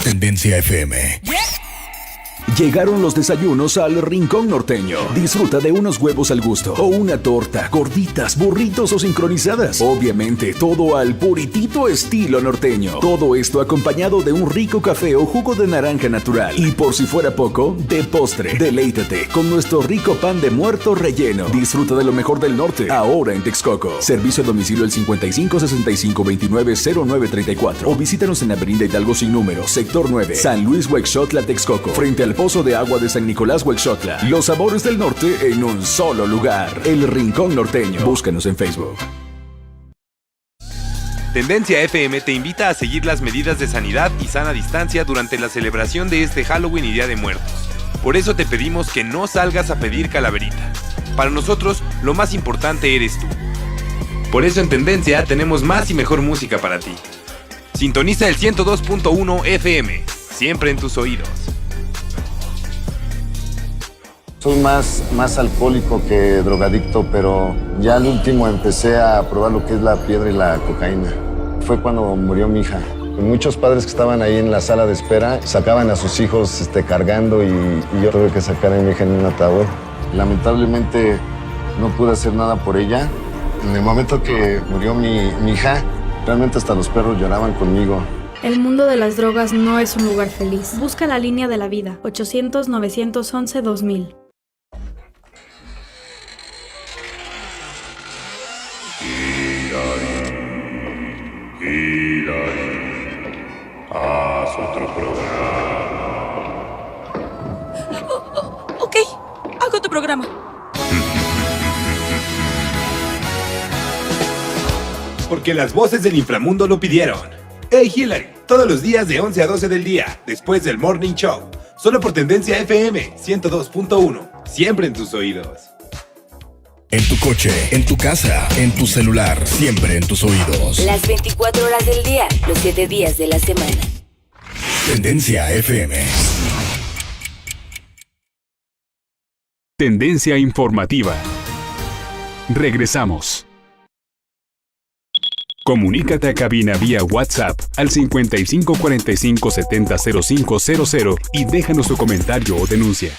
Tendencia FM. Llegaron los desayunos al Rincón Norteño. Disfruta de unos huevos al gusto o una torta, gorditas, burritos o sincronizadas. Obviamente todo al puritito estilo norteño. Todo esto acompañado de un rico café o jugo de naranja natural. Y por si fuera poco, de postre. Deleítate con nuestro rico pan de muerto relleno. Disfruta de lo mejor del norte, ahora en Texcoco. Servicio a domicilio al 55 65 29 09 34 o visítanos en Avenida Hidalgo sin número, sector 9, San Luis Huexotla, Texcoco, frente al Pozo de Agua de San Nicolás Huexotla. Los sabores del norte en un solo lugar. El Rincón Norteño. Búscanos en Facebook. Tendencia FM te invita a seguir las medidas de sanidad y sana distancia durante la celebración de este Halloween y Día de Muertos. Por eso te pedimos que no salgas a pedir calaverita. Para nosotros, lo más importante eres tú. Por eso en Tendencia tenemos más y mejor música para ti. Sintoniza el 102.1 FM, siempre en tus oídos. Soy más alcohólico que drogadicto, pero ya al último empecé a probar lo que es la piedra y la cocaína. Fue cuando murió mi hija. Muchos padres que estaban ahí en la sala de espera sacaban a sus hijos cargando y yo tuve que sacar a mi hija en un ataúd. Lamentablemente no pude hacer nada por ella. En el momento que murió mi hija, realmente hasta los perros lloraban conmigo. El mundo de las drogas no es un lugar feliz. Busca la línea de la vida. 800-911-2000. Haz otro programa. Ok, hago tu programa. Porque las voces del inframundo lo pidieron. Hey Hillary, todos los días de 11 a 12 del día, después del Morning Show. Solo por Tendencia FM 102.1, siempre en tus oídos. En tu coche, en tu casa, en tu celular, siempre en tus oídos. Las 24 horas del día, los 7 días de la semana. Tendencia FM. Tendencia informativa. Regresamos. Comunícate a cabina vía WhatsApp al 55 45 70 05 00 y déjanos tu comentario o denuncia.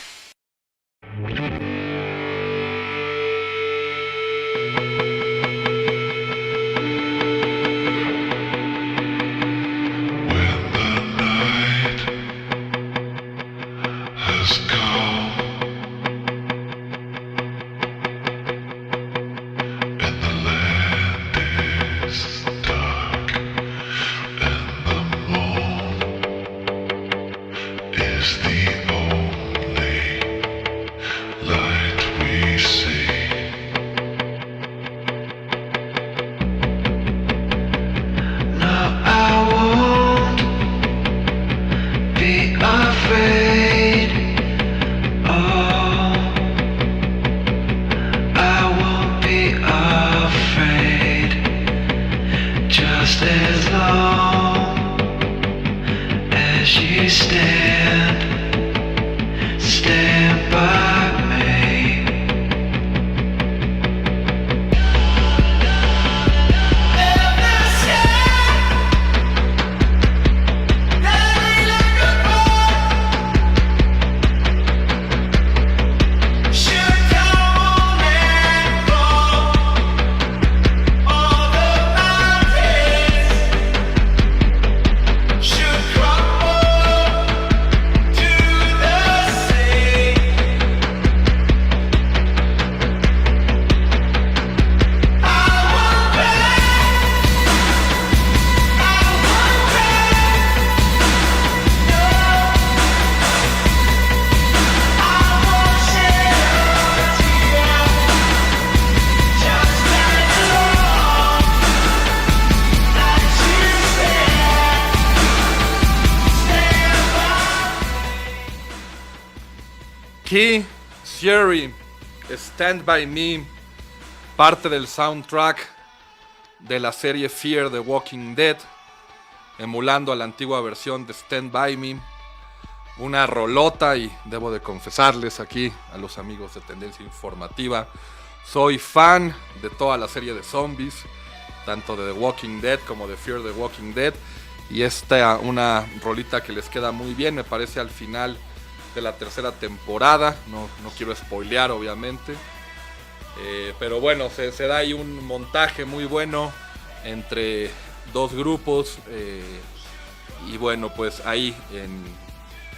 Key Fury, Stand By Me, parte del soundtrack de la serie Fear the Walking Dead, emulando a la antigua versión de Stand By Me. Una rolota, y debo de confesarles aquí a los amigos de Tendencia Informativa, soy fan de toda la serie de zombies, tanto de The Walking Dead como de Fear the Walking Dead, y esta una rolita que les queda muy bien, me parece al final de la tercera temporada. No quiero spoilear, obviamente. Pero bueno, se da ahí un montaje muy bueno entre dos grupos. Y bueno, pues ahí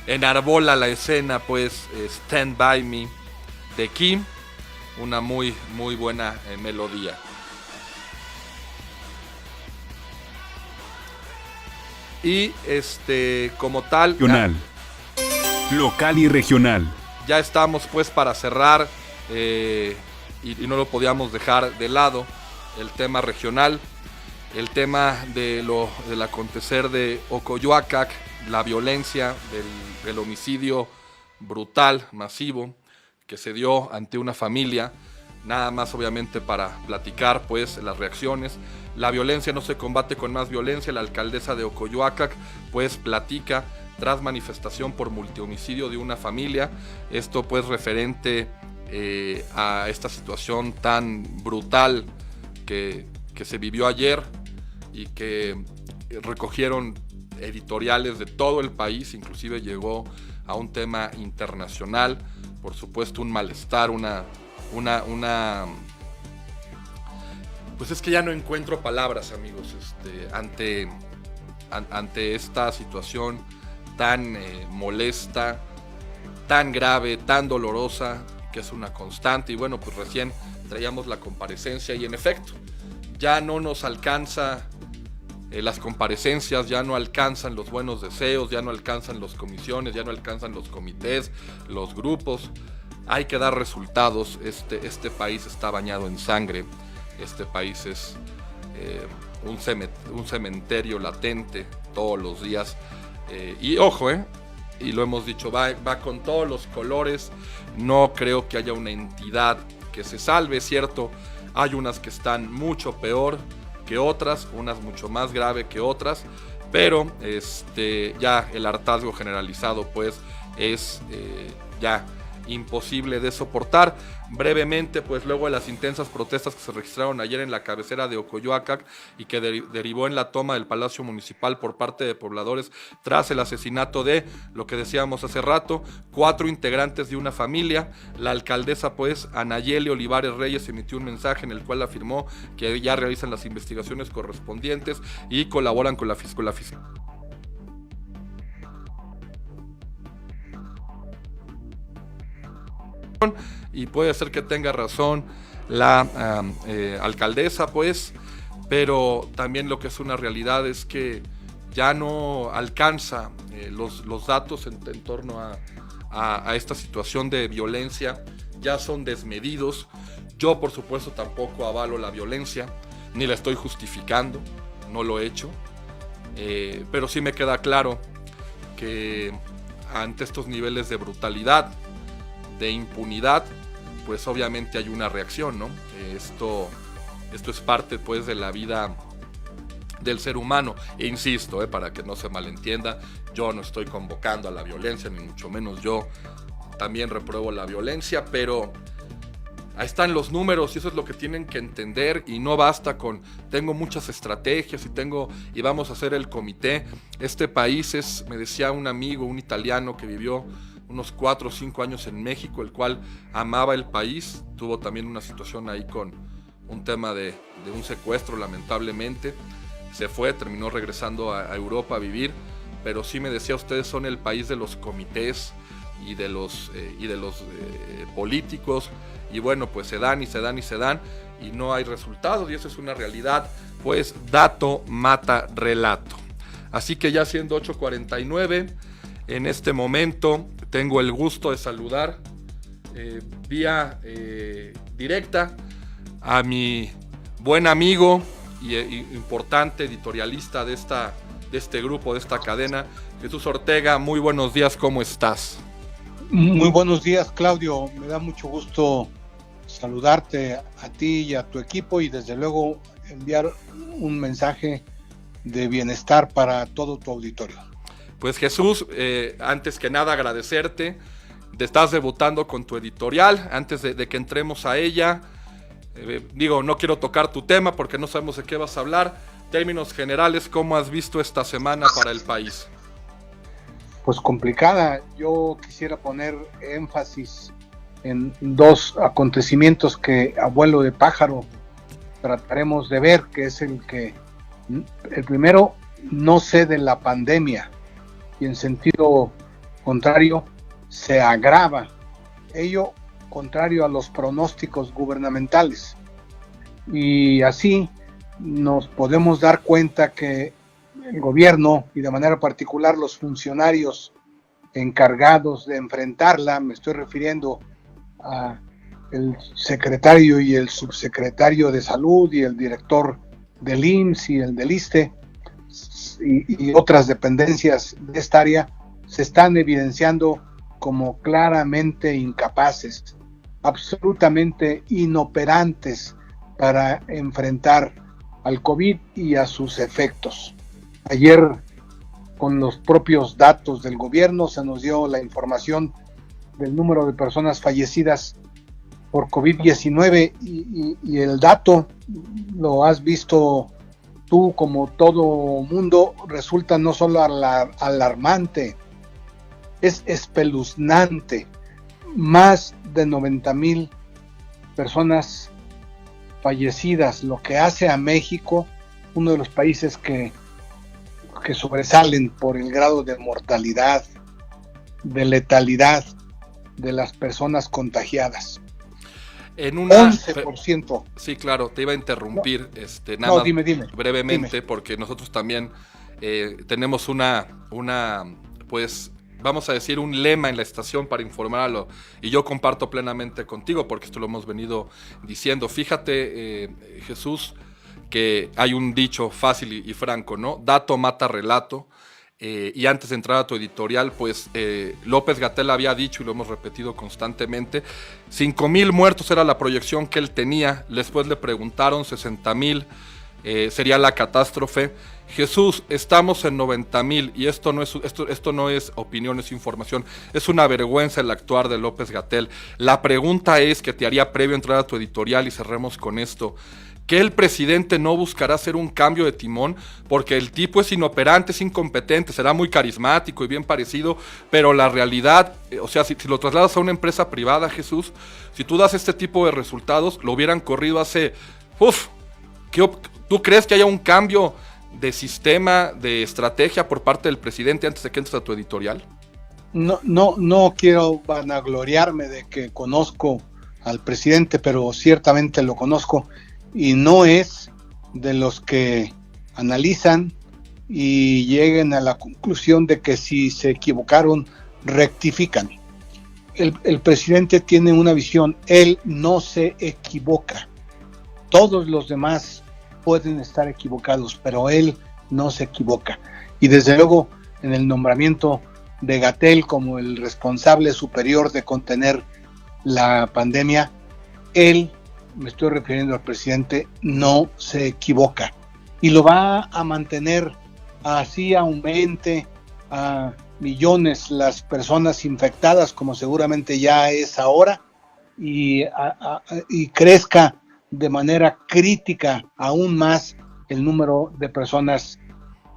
enarbola la escena, pues Stand By Me de Kim. Una muy, muy buena melodía. Y como tal... Regional. Local y regional. Ya estamos pues para cerrar, y no lo podíamos dejar de lado, el tema regional, el tema del acontecer de Ocoyoacac, la violencia del homicidio brutal, masivo, que se dio ante una familia. Nada más obviamente para platicar pues las reacciones. La violencia no se combate con más violencia. La alcaldesa de Ocoyoacac pues platica tras manifestación por multihomicidio de una familia. Esto pues referente a esta situación tan brutal que se vivió ayer y que recogieron editoriales de todo el país, inclusive llegó a un tema internacional. Por supuesto, un malestar, pues es que ya no encuentro palabras, amigos, ante esta situación tan molesta, tan grave, tan dolorosa, que es una constante. Y bueno, pues recién traíamos la comparecencia y en efecto, ya no nos alcanza las comparecencias, ya no alcanzan los buenos deseos, ya no alcanzan las comisiones, ya no alcanzan los comités, los grupos. Hay que dar resultados. Este país está bañado en sangre. Este país es un cementerio latente todos los días. Y ojo, y lo hemos dicho, va con todos los colores. No creo que haya una entidad que se salve, ¿cierto? Hay unas que están mucho peor que otras, unas mucho más grave que otras, pero ya el hartazgo generalizado pues es ya imposible de soportar. Brevemente, pues luego de las intensas protestas que se registraron ayer en la cabecera de Ocoyoacac y que derivó en la toma del Palacio Municipal por parte de pobladores tras el asesinato de, lo que decíamos hace rato, 4 integrantes de una familia, la alcaldesa pues Anayeli Olivares Reyes emitió un mensaje en el cual afirmó que ya realizan las investigaciones correspondientes y colaboran con la fiscalía. Y puede ser que tenga razón la alcaldesa pues, pero también lo que es una realidad es que ya no alcanza los datos en torno a esta situación de violencia, ya son desmedidos. Yo por supuesto tampoco avalo la violencia, ni la estoy justificando, no lo he hecho, pero sí me queda claro que ante estos niveles de brutalidad, de impunidad, pues obviamente hay una reacción, ¿no? Esto es parte pues de la vida del ser humano. E insisto, para que no se malentienda, yo no estoy convocando a la violencia, ni mucho menos. Yo también repruebo la violencia, pero ahí están los números y eso es lo que tienen que entender, y no basta con tengo muchas estrategias y vamos a hacer el comité. Este país es, me decía un amigo, un italiano que vivió unos 4 o 5 años en México, el cual amaba el país, tuvo también una situación ahí con un tema de un secuestro, lamentablemente, se fue, terminó regresando a Europa a vivir, pero sí me decía, ustedes son el país de los comités y de los políticos, y bueno, pues se dan y no hay resultados, y eso es una realidad, pues dato mata relato. Así que ya siendo 8:49, en este momento tengo el gusto de saludar vía directa a mi buen amigo y importante editorialista de este grupo, de esta cadena, Jesús Ortega. Muy buenos días, ¿cómo estás? Muy buenos días, Claudio. Me da mucho gusto saludarte a ti y a tu equipo, y desde luego enviar un mensaje de bienestar para todo tu auditorio. Pues Jesús, antes que nada agradecerte, estás debutando con tu editorial. Antes de que entremos a ella, no quiero tocar tu tema porque no sabemos de qué vas a hablar. Términos generales, ¿cómo has visto esta semana para el país? pues complicada. Yo quisiera poner énfasis en dos acontecimientos que a vuelo de pájaro trataremos de ver, que es el primero, no cede la pandemia y en sentido contrario se agrava, ello contrario a los pronósticos gubernamentales, y así nos podemos dar cuenta que el gobierno y de manera particular los funcionarios encargados de enfrentarla, me estoy refiriendo a el secretario y el subsecretario de salud y el director del IMSS y el del ISSSTE y otras dependencias de esta área, se están evidenciando como claramente incapaces, absolutamente inoperantes para enfrentar al COVID y a sus efectos. Ayer, con los propios datos del gobierno, se nos dio la información del número de personas fallecidas por COVID-19 y el dato, lo has visto tú como todo mundo, resulta no solo alarmante, es espeluznante. Más de 90,000 personas fallecidas, lo que hace a México uno de los países que sobresalen por el grado de mortalidad, de letalidad de las personas contagiadas. En una 11%. Sí, claro, te iba a interrumpir, dime. Brevemente, porque nosotros también tenemos una, pues, vamos a decir, un lema en la estación para informarlo, y yo comparto plenamente contigo, porque esto lo hemos venido diciendo. Fíjate, Jesús, que hay un dicho fácil y franco, ¿no? Dato mata relato. Y antes de entrar a tu editorial, pues López-Gatell había dicho, y lo hemos repetido constantemente, 5,000 muertos era la proyección que él tenía. Después le preguntaron 60,000, sería la catástrofe. Jesús, estamos en 90,000 y esto no es opinión, es información. Es una vergüenza el actuar de López-Gatell. La pregunta es, que te haría previo a entrar a tu editorial y cerremos con esto, que el presidente no buscará hacer un cambio de timón, porque el tipo es inoperante, es incompetente, será muy carismático y bien parecido, pero la realidad, o sea, si lo trasladas a una empresa privada, Jesús, si tú das este tipo de resultados, lo hubieran corrido hace... ¿Tú crees que haya un cambio de sistema, de estrategia por parte del presidente antes de que entres a tu editorial? No quiero vanagloriarme de que conozco al presidente, pero ciertamente lo conozco, y no es de los que analizan y lleguen a la conclusión de que si se equivocaron, rectifican. El presidente tiene una visión, él no se equivoca. Todos los demás pueden estar equivocados, pero él no se equivoca. Y desde luego, en el nombramiento de Gatell como el responsable superior de contener la pandemia, él, me estoy refiriendo al presidente, no se equivoca y lo va a mantener. Así aumente a millones las personas infectadas, como seguramente ya es ahora, y crezca de manera crítica aún más el número de personas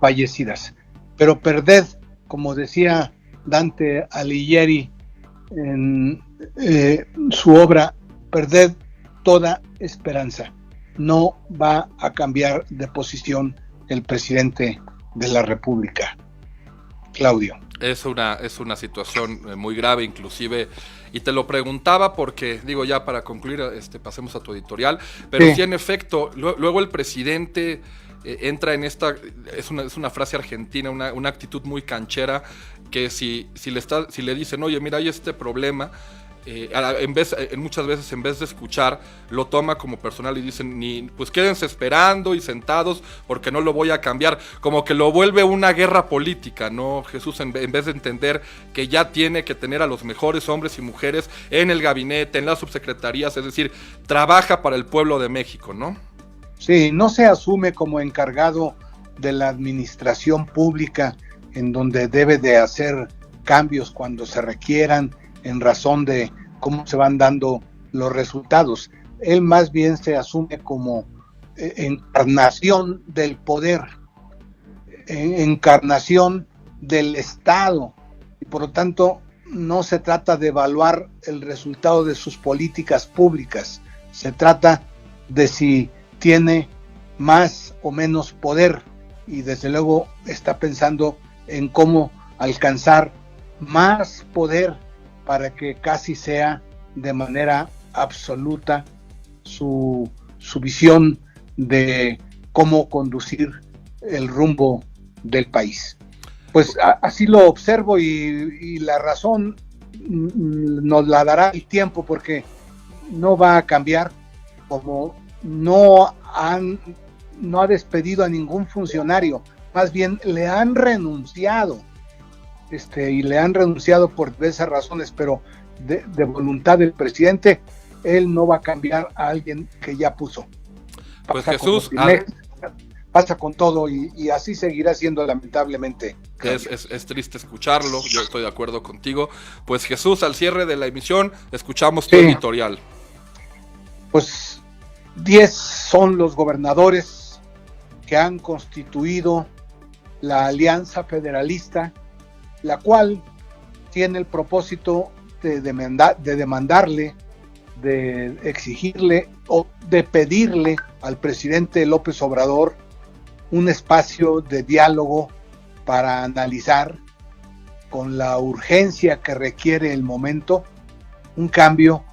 fallecidas. Pero perded, como decía Dante Alighieri en su obra, perded toda esperanza. No va a cambiar de posición el presidente de la República. Claudio. Es una situación muy grave, inclusive, y te lo preguntaba porque, digo, ya para concluir, pasemos a tu editorial, pero sí, en efecto, luego el presidente entra en esta, es una frase argentina, una actitud muy canchera, que si le dicen, oye, mira, hay este problema, muchas veces en vez de escuchar, lo toma como personal y dicen, pues quédense esperando y sentados porque no lo voy a cambiar, como que lo vuelve una guerra política, ¿no, Jesús? En vez de entender que ya tiene que tener a los mejores hombres y mujeres en el gabinete, en las subsecretarías, es decir, trabaja para el pueblo de México, ¿no? Sí, no se asume como encargado de la administración pública, en donde debe de hacer cambios cuando se requieran, en razón de cómo se van dando los resultados. Él más bien se asume como encarnación del poder, encarnación del Estado, y por lo tanto no se trata de evaluar el resultado de sus políticas públicas, se trata de si tiene más o menos poder, y desde luego está pensando en cómo alcanzar más poder para que casi sea de manera absoluta su visión de cómo conducir el rumbo del país. Pues así lo observo, y la razón nos la dará el tiempo, porque no va a cambiar, como no ha despedido a ningún funcionario, más bien le han renunciado, y le han renunciado por diversas razones, pero de voluntad del presidente, él no va a cambiar a alguien que ya puso. Pues Jesús, pasa con todo, y así seguirá siendo, lamentablemente. Es triste escucharlo, yo estoy de acuerdo contigo. Pues Jesús, al cierre de la emisión, escuchamos tu editorial. Pues 10 son los gobernadores que han constituido la Alianza Federalista, la cual tiene el propósito de demandarle, de exigirle o de pedirle al presidente López Obrador un espacio de diálogo para analizar con la urgencia que requiere el momento un cambio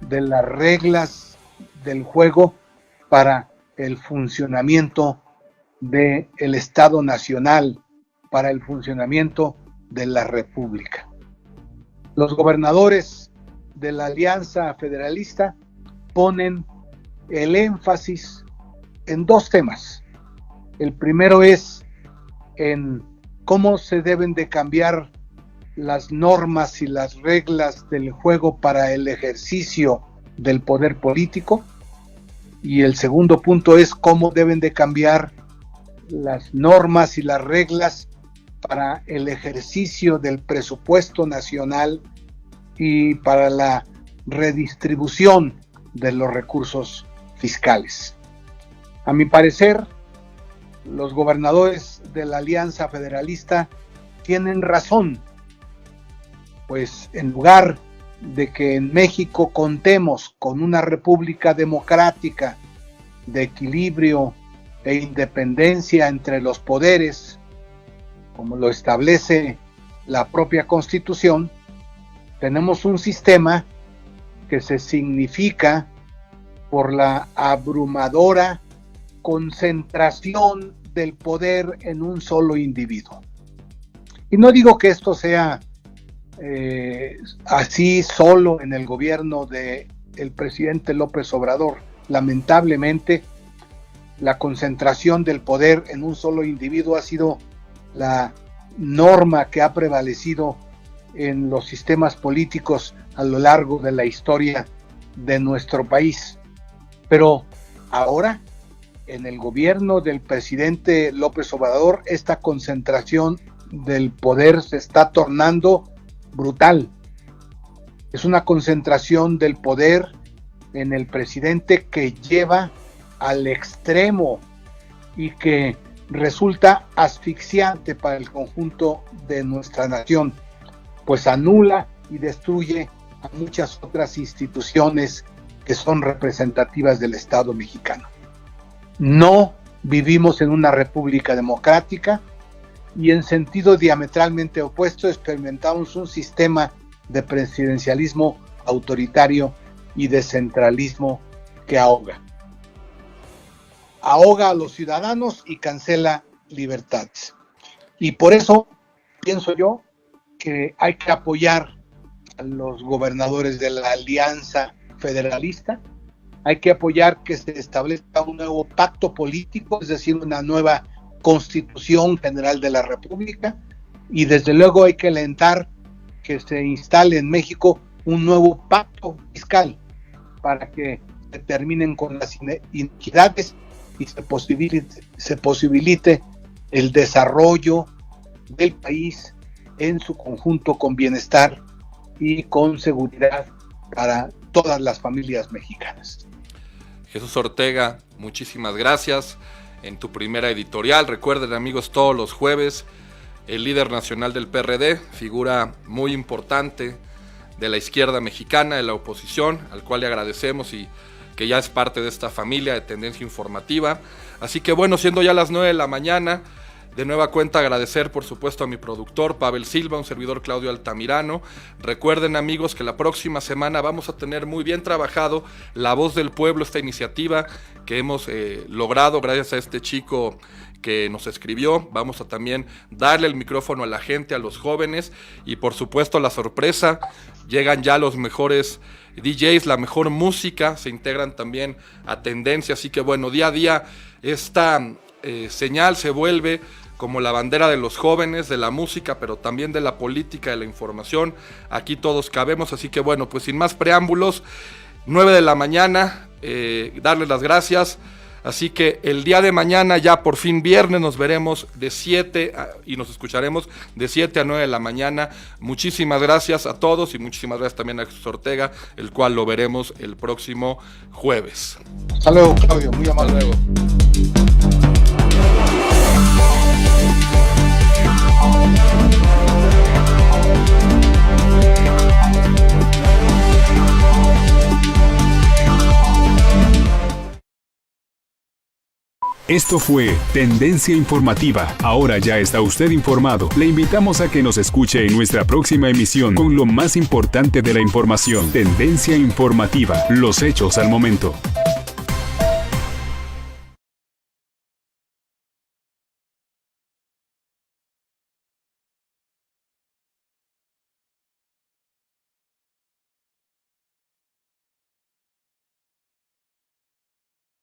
de las reglas del juego para el funcionamiento del Estado Nacional, para el funcionamiento de la República. Los gobernadores de la Alianza Federalista ponen el énfasis en 2 temas. El primero es en cómo se deben de cambiar las normas y las reglas del juego para el ejercicio del poder político, y el segundo punto es cómo deben de cambiar las normas y las reglas para el ejercicio del presupuesto nacional y para la redistribución de los recursos fiscales. A mi parecer, los gobernadores de la Alianza Federalista tienen razón, pues en lugar de que en México contemos con una república democrática de equilibrio e independencia entre los poderes, como lo establece la propia Constitución, tenemos un sistema que se significa por la abrumadora concentración del poder en un solo individuo. Y no digo que esto sea así solo en el gobierno del presidente López Obrador. Lamentablemente, la concentración del poder en un solo individuo ha sido la norma que ha prevalecido en los sistemas políticos a lo largo de la historia de nuestro país. Pero ahora, en el gobierno del presidente López Obrador, esta concentración del poder se está tornando brutal. Es una concentración del poder en el presidente que lleva al extremo y que resulta asfixiante para el conjunto de nuestra nación, pues anula y destruye a muchas otras instituciones que son representativas del Estado mexicano. No vivimos en una república democrática, y en sentido diametralmente opuesto experimentamos un sistema de presidencialismo autoritario y de centralismo que ahoga a los ciudadanos y cancela libertades. Y por eso pienso yo que hay que apoyar a los gobernadores de la Alianza Federalista, hay que apoyar que se establezca un nuevo pacto político, es decir, una nueva Constitución General de la República, y desde luego hay que alentar que se instale en México un nuevo pacto fiscal para que se terminen con las inequidades y se posibilite el desarrollo del país en su conjunto con bienestar y con seguridad para todas las familias mexicanas. Jesús Ortega, muchísimas gracias en tu primera editorial. Recuerden, amigos, todos los jueves el líder nacional del PRD, figura muy importante de la izquierda mexicana, de la oposición, al cual le agradecemos y que ya es parte de esta familia de Tendencia Informativa. Así que bueno, siendo ya las 9 de la mañana, de nueva cuenta agradecer por supuesto a mi productor Pavel Silva, un servidor Claudio Altamirano. Recuerden amigos que la próxima semana vamos a tener muy bien trabajado La Voz del Pueblo, esta iniciativa que hemos logrado gracias a este chico que nos escribió. Vamos a también darle el micrófono a la gente, a los jóvenes, y por supuesto la sorpresa, llegan ya los mejores DJs, la mejor música, se integran también a Tendencia, así que bueno, día a día esta señal se vuelve como la bandera de los jóvenes, de la música, pero también de la política, de la información. Aquí todos cabemos, así que bueno, pues sin más preámbulos, 9 de la mañana, darles las gracias. Así que el día de mañana, ya por fin viernes, nos veremos de 7 y nos escucharemos de 7 a 9 de la mañana. Muchísimas gracias a todos y muchísimas gracias también a Jesús Ortega, el cual lo veremos el próximo jueves. Hasta luego, Claudio, muy amable. Hasta luego. Esto fue Tendencia Informativa. Ahora ya está usted informado. Le invitamos a que nos escuche en nuestra próxima emisión con lo más importante de la información. Tendencia Informativa. Los hechos al momento.